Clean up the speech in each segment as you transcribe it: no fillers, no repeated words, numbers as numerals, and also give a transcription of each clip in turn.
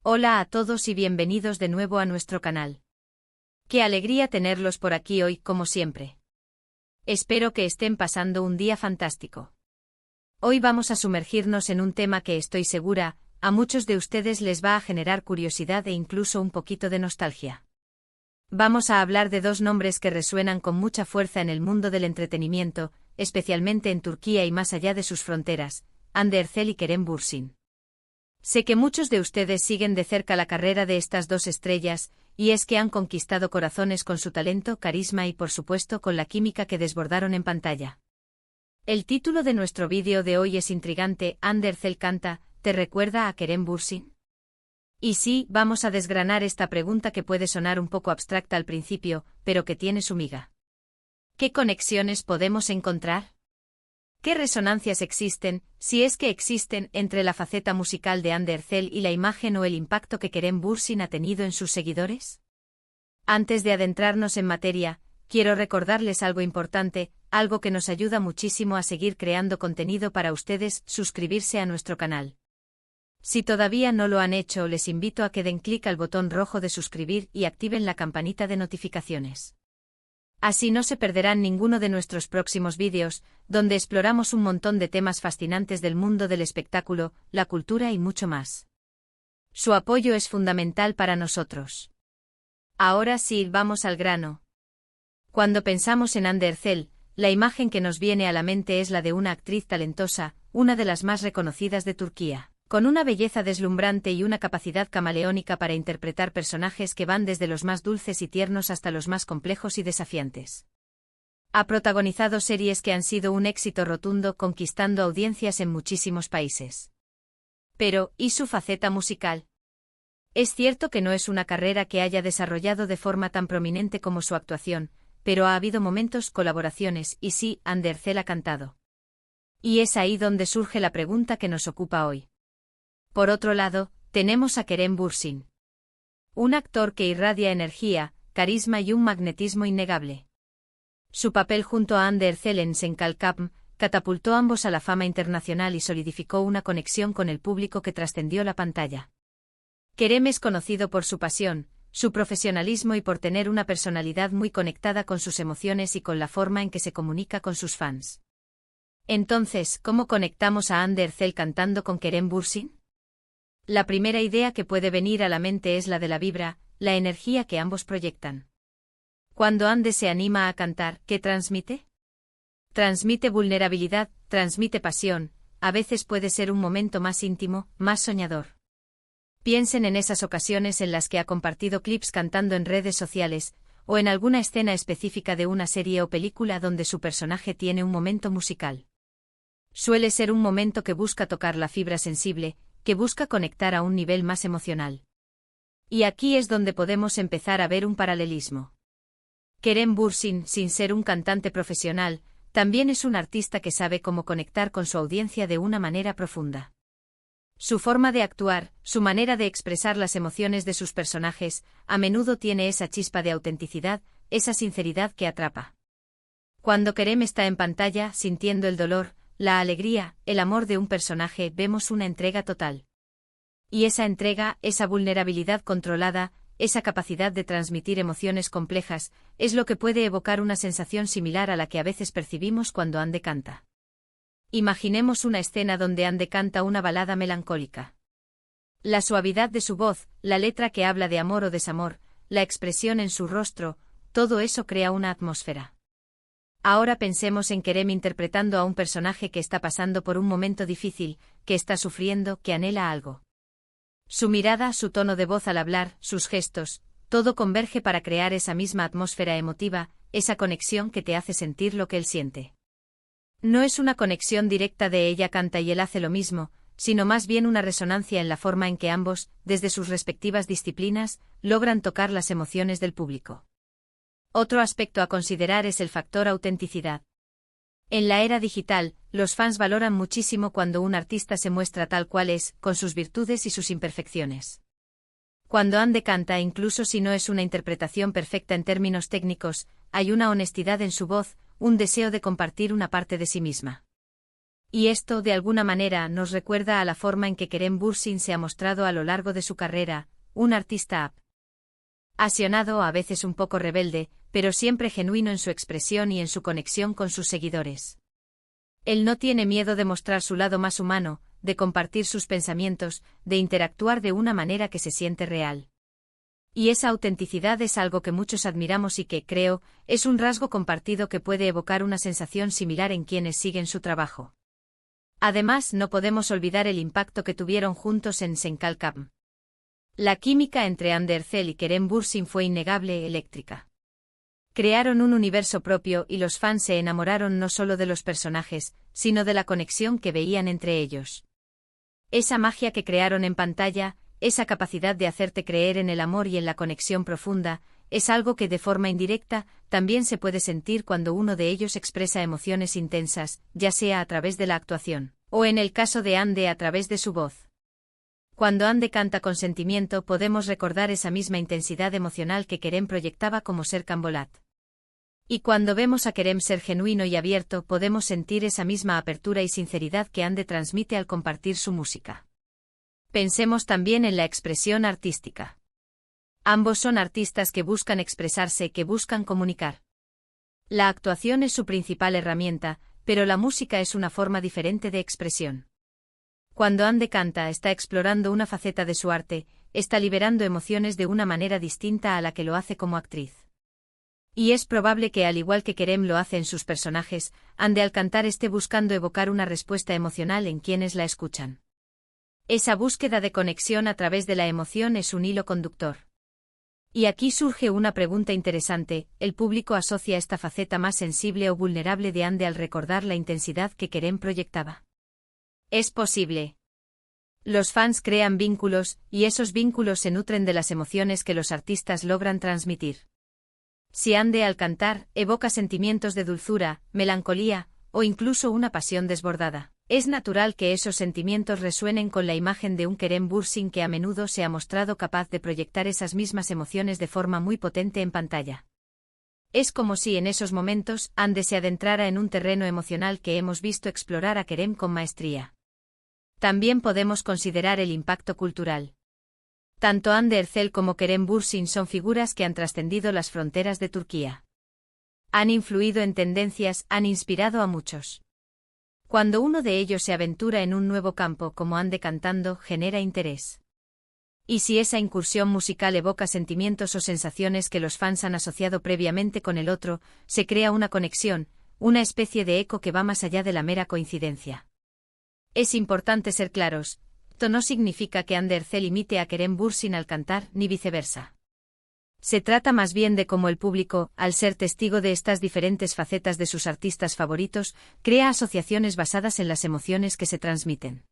Hola a todos y bienvenidos de nuevo a nuestro canal. Qué alegría tenerlos por aquí hoy, como siempre. Espero que estén pasando un día fantástico. Hoy vamos a sumergirnos en un tema que estoy segura, a muchos de ustedes les va a generar curiosidad e incluso un poquito de nostalgia. Vamos a hablar de dos nombres que resuenan con mucha fuerza en el mundo del entretenimiento, especialmente en Turquía y más allá de sus fronteras, Hande Erçel y Kerem Bürsin. Sé que muchos de ustedes siguen de cerca la carrera de estas dos estrellas, y es que han conquistado corazones con su talento, carisma y por supuesto con la química que desbordaron en pantalla. El título de nuestro vídeo de hoy es intrigante. Hande Erçel canta, ¿te recuerda a Kerem Bürsin? Y sí, vamos a desgranar esta pregunta que puede sonar un poco abstracta al principio, pero que tiene su miga. ¿Qué conexiones podemos encontrar? ¿Qué resonancias existen, si es que existen, entre la faceta musical de Hande Erçel y la imagen o el impacto que Kerem Bürsin ha tenido en sus seguidores? Antes de adentrarnos en materia, quiero recordarles algo importante, algo que nos ayuda muchísimo a seguir creando contenido para ustedes: suscribirse a nuestro canal. Si todavía no lo han hecho, les invito a que den clic al botón rojo de suscribir y activen la campanita de notificaciones. Así no se perderán ninguno de nuestros próximos vídeos, donde exploramos un montón de temas fascinantes del mundo del espectáculo, la cultura y mucho más. Su apoyo es fundamental para nosotros. Ahora sí, vamos al grano. Cuando pensamos en Hande Erçel, la imagen que nos viene a la mente es la de una actriz talentosa, una de las más reconocidas de Turquía, con una belleza deslumbrante y una capacidad camaleónica para interpretar personajes que van desde los más dulces y tiernos hasta los más complejos y desafiantes. Ha protagonizado series que han sido un éxito rotundo, conquistando audiencias en muchísimos países. Pero, ¿y su faceta musical? Es cierto que no es una carrera que haya desarrollado de forma tan prominente como su actuación, pero ha habido momentos, colaboraciones, y sí, Hande Erçel ha cantado. Y es ahí donde surge la pregunta que nos ocupa hoy. Por otro lado, tenemos a Kerem Bürsin. Un actor que irradia energía, carisma y un magnetismo innegable. Su papel junto a Hande Erçel en Sen Kalkapm catapultó ambos a la fama internacional y solidificó una conexión con el público que trascendió la pantalla. Kerem es conocido por su pasión, su profesionalismo y por tener una personalidad muy conectada con sus emociones y con la forma en que se comunica con sus fans. Entonces, ¿cómo conectamos a Hande Erçel cantando con Kerem Bürsin? La primera idea que puede venir a la mente es la de la vibra, la energía que ambos proyectan. Cuando Hande se anima a cantar, ¿qué transmite? Transmite vulnerabilidad, transmite pasión, a veces puede ser un momento más íntimo, más soñador. Piensen en esas ocasiones en las que ha compartido clips cantando en redes sociales, o en alguna escena específica de una serie o película donde su personaje tiene un momento musical. Suele ser un momento que busca tocar la fibra sensible, que busca conectar a un nivel más emocional. Y aquí es donde podemos empezar a ver un paralelismo. Kerem Bürsin, sin ser un cantante profesional, también es un artista que sabe cómo conectar con su audiencia de una manera profunda. Su forma de actuar, su manera de expresar las emociones de sus personajes, a menudo tiene esa chispa de autenticidad, esa sinceridad que atrapa. Cuando Kerem está en pantalla, sintiendo el dolor, la alegría, el amor de un personaje, vemos una entrega total. Y esa entrega, esa vulnerabilidad controlada, esa capacidad de transmitir emociones complejas, es lo que puede evocar una sensación similar a la que a veces percibimos cuando Hande canta. Imaginemos una escena donde Hande canta una balada melancólica. La suavidad de su voz, la letra que habla de amor o desamor, la expresión en su rostro, todo eso crea una atmósfera. Ahora pensemos en Kerem interpretando a un personaje que está pasando por un momento difícil, que está sufriendo, que anhela algo. Su mirada, su tono de voz al hablar, sus gestos, todo converge para crear esa misma atmósfera emotiva, esa conexión que te hace sentir lo que él siente. No es una conexión directa de ella canta y él hace lo mismo, sino más bien una resonancia en la forma en que ambos, desde sus respectivas disciplinas, logran tocar las emociones del público. Otro aspecto a considerar es el factor autenticidad. En la era digital, los fans valoran muchísimo cuando un artista se muestra tal cual es, con sus virtudes y sus imperfecciones. Cuando Hande canta, incluso si no es una interpretación perfecta en términos técnicos, hay una honestidad en su voz, un deseo de compartir una parte de sí misma. Y esto, de alguna manera, nos recuerda a la forma en que Kerem Bürsin se ha mostrado a lo largo de su carrera, un artista apasionado, a veces un poco rebelde, pero siempre genuino en su expresión y en su conexión con sus seguidores. Él no tiene miedo de mostrar su lado más humano, de compartir sus pensamientos, de interactuar de una manera que se siente real. Y esa autenticidad es algo que muchos admiramos y que, creo, es un rasgo compartido que puede evocar una sensación similar en quienes siguen su trabajo. Además, no podemos olvidar el impacto que tuvieron juntos en Senkalkam. La química entre Hande Erçel y Kerem Bürsin fue innegable, eléctrica. Crearon un universo propio y los fans se enamoraron no solo de los personajes, sino de la conexión que veían entre ellos. Esa magia que crearon en pantalla, esa capacidad de hacerte creer en el amor y en la conexión profunda, es algo que de forma indirecta también se puede sentir cuando uno de ellos expresa emociones intensas, ya sea a través de la actuación, o en el caso de Hande a través de su voz. Cuando Hande canta con sentimiento podemos recordar esa misma intensidad emocional que Kerem proyectaba como Serkan Bolat. Y cuando vemos a Kerem ser genuino y abierto podemos sentir esa misma apertura y sinceridad que Hande transmite al compartir su música. Pensemos también en la expresión artística. Ambos son artistas que buscan expresarse, que buscan comunicar. La actuación es su principal herramienta, pero la música es una forma diferente de expresión. Cuando Hande canta, está explorando una faceta de su arte, está liberando emociones de una manera distinta a la que lo hace como actriz. Y es probable que, al igual que Kerem lo hace en sus personajes, Hande al cantar esté buscando evocar una respuesta emocional en quienes la escuchan. Esa búsqueda de conexión a través de la emoción es un hilo conductor. Y aquí surge una pregunta interesante: ¿el público asocia esta faceta más sensible o vulnerable de Hande al recordar la intensidad que Kerem proyectaba? Es posible. Los fans crean vínculos, y esos vínculos se nutren de las emociones que los artistas logran transmitir. Si Hande al cantar evoca sentimientos de dulzura, melancolía, o incluso una pasión desbordada, es natural que esos sentimientos resuenen con la imagen de un Kerem Bürsin que a menudo se ha mostrado capaz de proyectar esas mismas emociones de forma muy potente en pantalla. Es como si en esos momentos Hande se adentrara en un terreno emocional que hemos visto explorar a Kerem con maestría. También podemos considerar el impacto cultural. Tanto Hande Erçel como Kerem Bürsin son figuras que han trascendido las fronteras de Turquía. Han influido en tendencias, han inspirado a muchos. Cuando uno de ellos se aventura en un nuevo campo como Hande cantando, genera interés. Y si esa incursión musical evoca sentimientos o sensaciones que los fans han asociado previamente con el otro, se crea una conexión, una especie de eco que va más allá de la mera coincidencia. Es importante ser claros: esto no significa que Hande Erçel imite a Kerem Bürsin al cantar, ni viceversa. Se trata más bien de cómo el público, al ser testigo de estas diferentes facetas de sus artistas favoritos, crea asociaciones basadas en las emociones que se transmiten.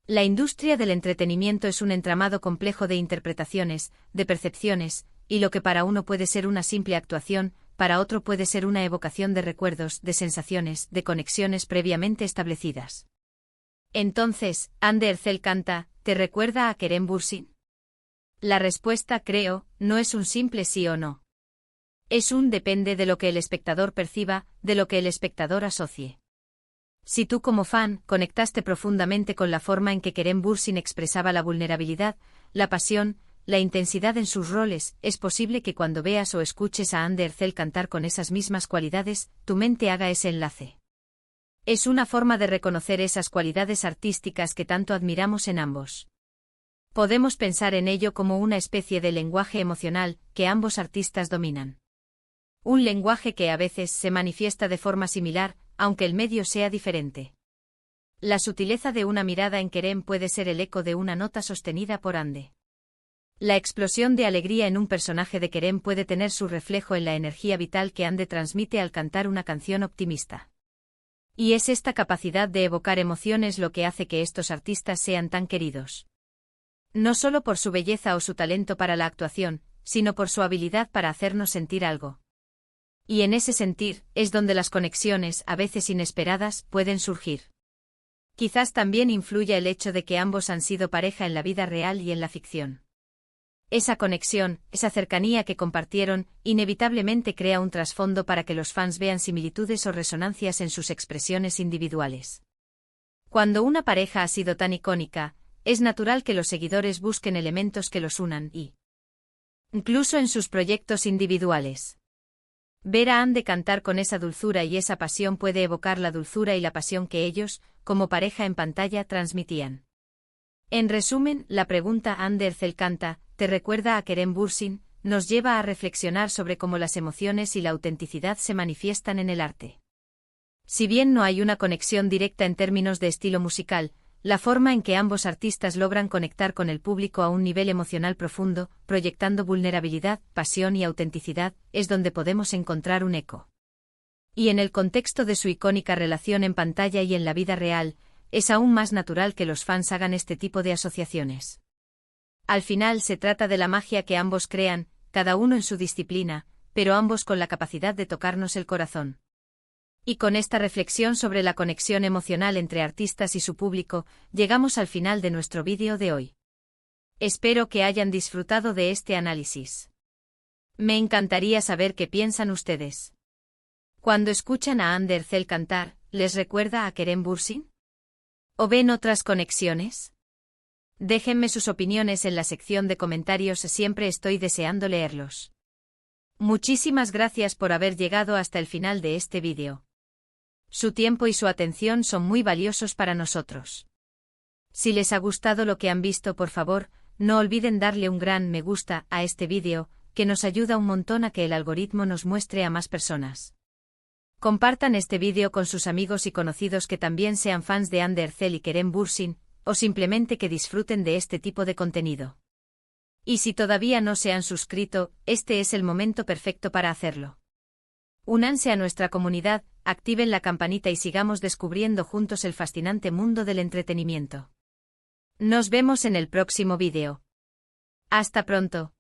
La industria del entretenimiento es un entramado complejo de interpretaciones, de percepciones, y lo que para uno puede ser una simple actuación, para otro puede ser una evocación de recuerdos, de sensaciones, de conexiones previamente establecidas. Entonces, Hande Erçel canta, ¿te recuerda a Kerem Bürsin? La respuesta, creo, no es un simple sí o no. Es un depende de lo que el espectador perciba, de lo que el espectador asocie. Si tú como fan conectaste profundamente con la forma en que Kerem Bürsin expresaba la vulnerabilidad, la pasión, la intensidad en sus roles, es posible que cuando veas o escuches a Hande Erçel cantar con esas mismas cualidades, tu mente haga ese enlace. Es una forma de reconocer esas cualidades artísticas que tanto admiramos en ambos. Podemos pensar en ello como una especie de lenguaje emocional que ambos artistas dominan. Un lenguaje que a veces se manifiesta de forma similar, aunque el medio sea diferente. La sutileza de una mirada en Kerem puede ser el eco de una nota sostenida por Hande. La explosión de alegría en un personaje de Kerem puede tener su reflejo en la energía vital que Hande transmite al cantar una canción optimista. Y es esta capacidad de evocar emociones lo que hace que estos artistas sean tan queridos. No solo por su belleza o su talento para la actuación, sino por su habilidad para hacernos sentir algo. Y en ese sentir, es donde las conexiones, a veces inesperadas, pueden surgir. Quizás también influya el hecho de que ambos han sido pareja en la vida real y en la ficción. Esa conexión, esa cercanía que compartieron, inevitablemente crea un trasfondo para que los fans vean similitudes o resonancias en sus expresiones individuales. Cuando una pareja ha sido tan icónica, es natural que los seguidores busquen elementos que los unan y incluso en sus proyectos individuales. Ver a Ande cantar con esa dulzura y esa pasión puede evocar la dulzura y la pasión que ellos, como pareja en pantalla, transmitían. En resumen, la pregunta Ander Cel canta, ¿te recuerda a Kerem Bürsin?, nos lleva a reflexionar sobre cómo las emociones y la autenticidad se manifiestan en el arte. Si bien no hay una conexión directa en términos de estilo musical, la forma en que ambos artistas logran conectar con el público a un nivel emocional profundo, proyectando vulnerabilidad, pasión y autenticidad, es donde podemos encontrar un eco. Y en el contexto de su icónica relación en pantalla y en la vida real, es aún más natural que los fans hagan este tipo de asociaciones. Al final se trata de la magia que ambos crean, cada uno en su disciplina, pero ambos con la capacidad de tocarnos el corazón. Y con esta reflexión sobre la conexión emocional entre artistas y su público, llegamos al final de nuestro vídeo de hoy. Espero que hayan disfrutado de este análisis. Me encantaría saber qué piensan ustedes. Cuando escuchan a Ander Cel cantar, ¿les recuerda a Kerem Bürsin? ¿O ven otras conexiones? Déjenme sus opiniones en la sección de comentarios, siempre estoy deseando leerlos. Muchísimas gracias por haber llegado hasta el final de este vídeo. Su tiempo y su atención son muy valiosos para nosotros. Si les ha gustado lo que han visto, por favor, no olviden darle un gran me gusta a este vídeo, que nos ayuda un montón a que el algoritmo nos muestre a más personas. Compartan este vídeo con sus amigos y conocidos que también sean fans de Ander Cel y Kerem Bürsin, o simplemente que disfruten de este tipo de contenido. Y si todavía no se han suscrito, este es el momento perfecto para hacerlo. Únanse a nuestra comunidad, activen la campanita y sigamos descubriendo juntos el fascinante mundo del entretenimiento. Nos vemos en el próximo vídeo. Hasta pronto.